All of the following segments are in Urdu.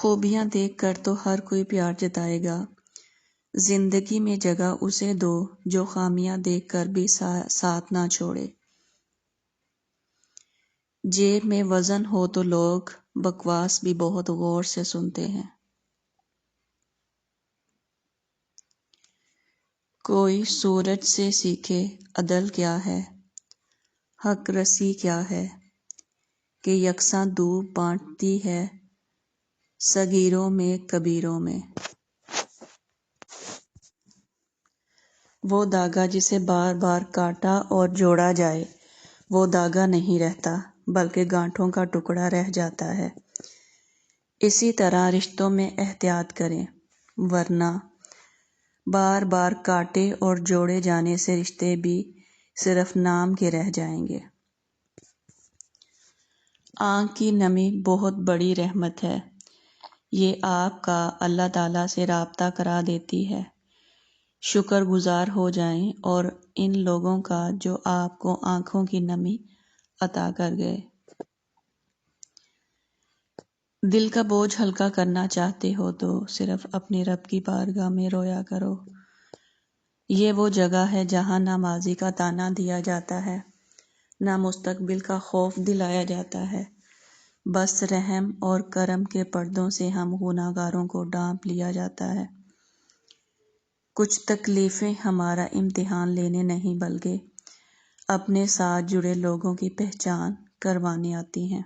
خوبیاں دیکھ کر تو ہر کوئی پیار جتائے گا، زندگی میں جگہ اسے دو جو خامیاں دیکھ کر بھی ساتھ نہ چھوڑے۔ جیب میں وزن ہو تو لوگ بکواس بھی بہت غور سے سنتے ہیں۔ کوئی سورج سے سیکھے عدل کیا ہے، حق رسی کیا ہے، کہ یکساں دھوپ بانٹتی ہے صغیروں میں کبیروں میں۔ وہ دھاگا جسے بار بار کاٹا اور جوڑا جائے وہ دھاگا نہیں رہتا بلکہ گانٹھوں کا ٹکڑا رہ جاتا ہے۔ اسی طرح رشتوں میں احتیاط کریں، ورنہ بار بار کاٹے اور جوڑے جانے سے رشتے بھی صرف نام کے رہ جائیں گے۔ آنکھ کی نمی بہت بڑی رحمت ہے، یہ آپ کا اللہ تعالیٰ سے رابطہ کرا دیتی ہے۔ شکر گزار ہو جائیں اور ان لوگوں کا جو آپ کو آنکھوں کی نمی عطا کر گئے۔ دل کا بوجھ ہلکا کرنا چاہتے ہو تو صرف اپنے رب کی بارگاہ میں رویا کرو۔ یہ وہ جگہ ہے جہاں نہ ماضی کا تانا دیا جاتا ہے، نہ مستقبل کا خوف دلایا جاتا ہے، بس رحم اور کرم کے پردوں سے ہم گناہگاروں کو ڈانپ لیا جاتا ہے۔ کچھ تکلیفیں ہمارا امتحان لینے نہیں بلکہ اپنے ساتھ جڑے لوگوں کی پہچان کروانے آتی ہیں۔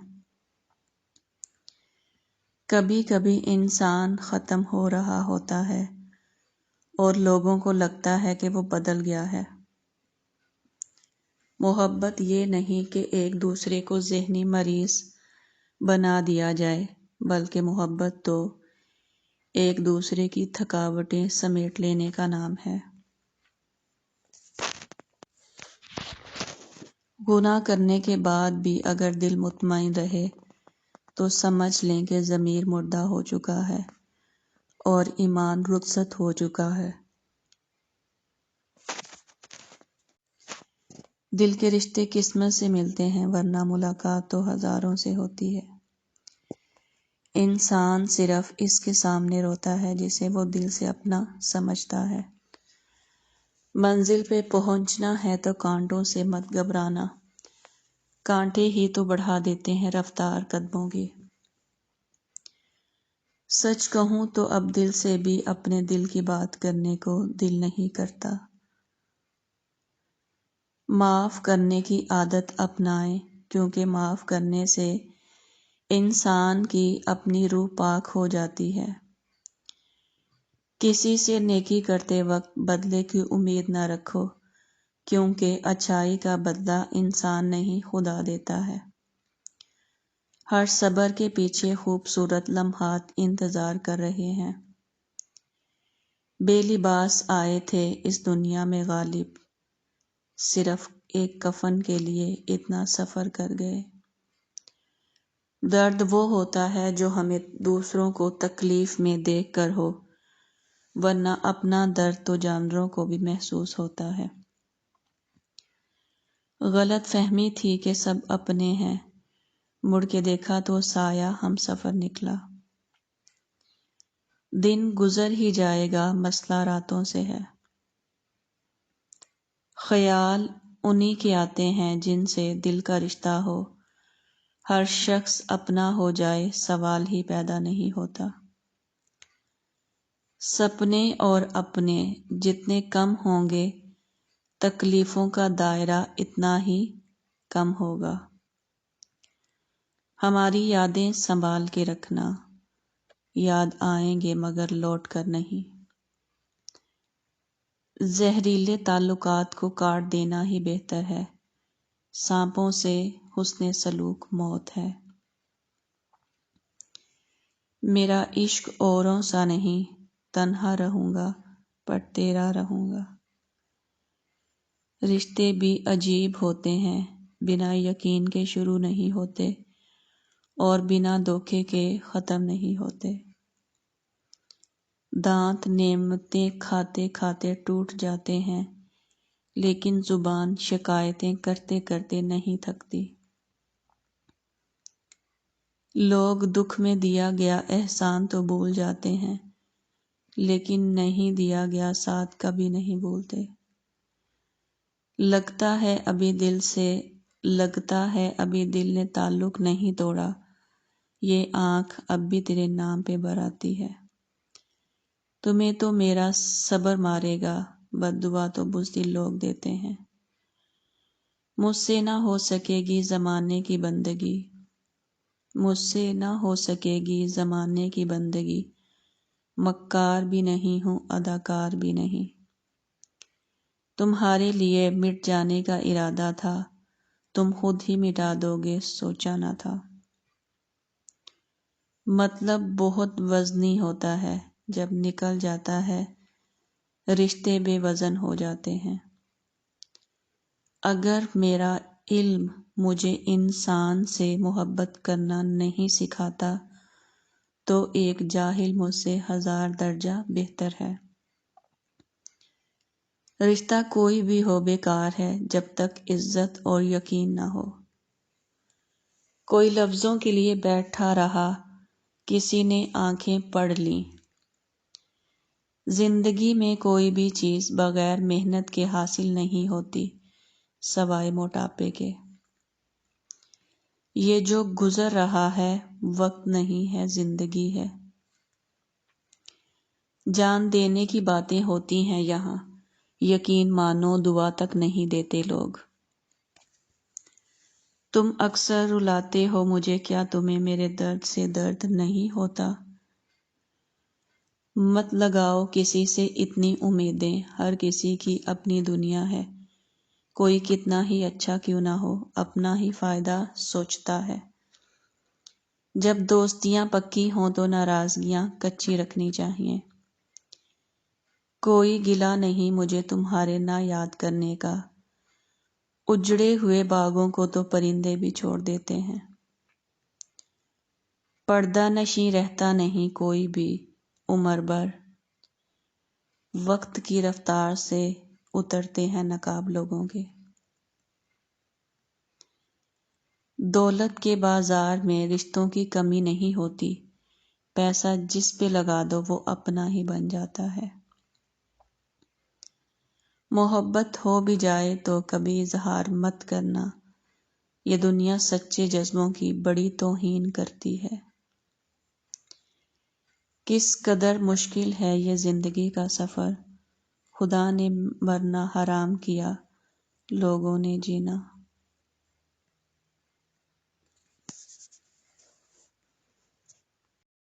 کبھی کبھی انسان ختم ہو رہا ہوتا ہے اور لوگوں کو لگتا ہے کہ وہ بدل گیا ہے۔ محبت یہ نہیں کہ ایک دوسرے کو ذہنی مریض بنا دیا جائے، بلکہ محبت تو ایک دوسرے کی تھکاوٹیں سمیٹ لینے کا نام ہے۔ گناہ کرنے کے بعد بھی اگر دل مطمئن رہے تو سمجھ لیں کہ ضمیر مردہ ہو چکا ہے اور ایمان رخصت ہو چکا ہے۔ دل کے رشتے قسمت سے ملتے ہیں، ورنہ ملاقات تو ہزاروں سے ہوتی ہے۔ انسان صرف اس کے سامنے روتا ہے جسے وہ دل سے اپنا سمجھتا ہے۔ منزل پہ پہنچنا ہے تو کانٹوں سے مت گھبرانا، کانٹے ہی تو بڑھا دیتے ہیں رفتار قدموں کی۔ سچ کہوں تو اب دل سے بھی اپنے دل کی بات کرنے کو دل نہیں کرتا۔ معاف کرنے کی عادت اپنائیں، کیونکہ معاف کرنے سے انسان کی اپنی روح پاک ہو جاتی ہے۔ کسی سے نیکی کرتے وقت بدلے کی امید نہ رکھو، کیونکہ اچھائی کا بدلہ انسان نہیں خدا دیتا ہے۔ ہر صبر کے پیچھے خوبصورت لمحات انتظار کر رہے ہیں۔ بے لباس آئے تھے اس دنیا میں غالب، صرف ایک کفن کے لیے اتنا سفر کر گئے۔ درد وہ ہوتا ہے جو ہمیں دوسروں کو تکلیف میں دیکھ کر ہو، ورنہ اپنا درد تو جانوروں کو بھی محسوس ہوتا ہے۔ غلط فہمی تھی کہ سب اپنے ہیں، مڑ کے دیکھا تو سایہ ہم سفر نکلا۔ دن گزر ہی جائے گا، مسئلہ راتوں سے ہے۔ خیال انہی کے آتے ہیں جن سے دل کا رشتہ ہو، ہر شخص اپنا ہو جائے سوال ہی پیدا نہیں ہوتا۔ سپنے اور اپنے جتنے کم ہوں گے، تکلیفوں کا دائرہ اتنا ہی کم ہوگا۔ ہماری یادیں سنبھال کے رکھنا، یاد آئیں گے مگر لوٹ کر نہیں۔ زہریلے تعلقات کو کاٹ دینا ہی بہتر ہے، سانپوں سے حسن سلوک موت ہے۔ میرا عشق اوروں سا نہیں، تنہا رہوں گا پر تیرا رہوں گا۔ رشتے بھی عجیب ہوتے ہیں، بنا یقین کے شروع نہیں ہوتے اور بنا دھوکے کے ختم نہیں ہوتے۔ دانت نعمتیں کھاتے کھاتے ٹوٹ جاتے ہیں، لیکن زبان شکایتیں کرتے کرتے نہیں تھکتی۔ لوگ دکھ میں دیا گیا احسان تو بھول جاتے ہیں، لیکن نہیں دیا گیا ساتھ کبھی نہیں بھولتے۔ لگتا ہے ابھی دل سے، لگتا ہے ابھی دل نے تعلق نہیں توڑا، یہ آنکھ اب بھی تیرے نام پہ براتی ہے۔ تمہیں تو میرا صبر مارے گا، بد دعا تو بزدل لوگ دیتے ہیں۔ مجھ سے نہ ہو سکے گی زمانے کی بندگی، مجھ سے نہ ہو سکے گی زمانے کی بندگی، مکار بھی نہیں ہوں اداکار بھی نہیں۔ تمہارے لیے مٹ جانے کا ارادہ تھا، تم خود ہی مٹا دو گے سوچا نہ تھا۔ مطلب بہت وزنی ہوتا ہے، جب نکل جاتا ہے رشتے بے وزن ہو جاتے ہیں۔ اگر میرا علم مجھے انسان سے محبت کرنا نہیں سکھاتا تو ایک جاہل مجھ سے 1000 درجہ بہتر ہے۔ رشتہ کوئی بھی ہو بیکار ہے جب تک عزت اور یقین نہ ہو۔ کوئی لفظوں کے لیے بیٹھا رہا، کسی نے آنکھیں پڑھ لیں۔ زندگی میں کوئی بھی چیز بغیر محنت کے حاصل نہیں ہوتی سوائے موٹاپے کے۔ یہ جو گزر رہا ہے وقت نہیں ہے زندگی ہے۔ جان دینے کی باتیں ہوتی ہیں یہاں، یقین مانو دعا تک نہیں دیتے لوگ۔ تم اکثر رلاتے ہو مجھے، کیا تمہیں میرے درد سے درد نہیں ہوتا؟ مت لگاؤ کسی سے اتنی امیدیں، ہر کسی کی اپنی دنیا ہے، کوئی کتنا ہی اچھا کیوں نہ ہو اپنا ہی فائدہ سوچتا ہے۔ جب دوستیاں پکی ہوں تو ناراضگیاں کچی رکھنی چاہیے۔ کوئی گلہ نہیں مجھے تمہارے نہ یاد کرنے کا، اجڑے ہوئے باغوں کو تو پرندے بھی چھوڑ دیتے ہیں۔ پردہ نشیں رہتا نہیں کوئی بھی عمر بھر، وقت کی رفتار سے اترتے ہیں نقاب لوگوں کے۔ دولت کے بازار میں رشتوں کی کمی نہیں ہوتی، پیسہ جس پہ لگا دو وہ اپنا ہی بن جاتا ہے۔ محبت ہو بھی جائے تو کبھی اظہار مت کرنا، یہ دنیا سچے جذبوں کی بڑی توہین کرتی ہے۔ کس قدر مشکل ہے یہ زندگی کا سفر، خدا نے مرنا حرام کیا لوگوں نے جینا۔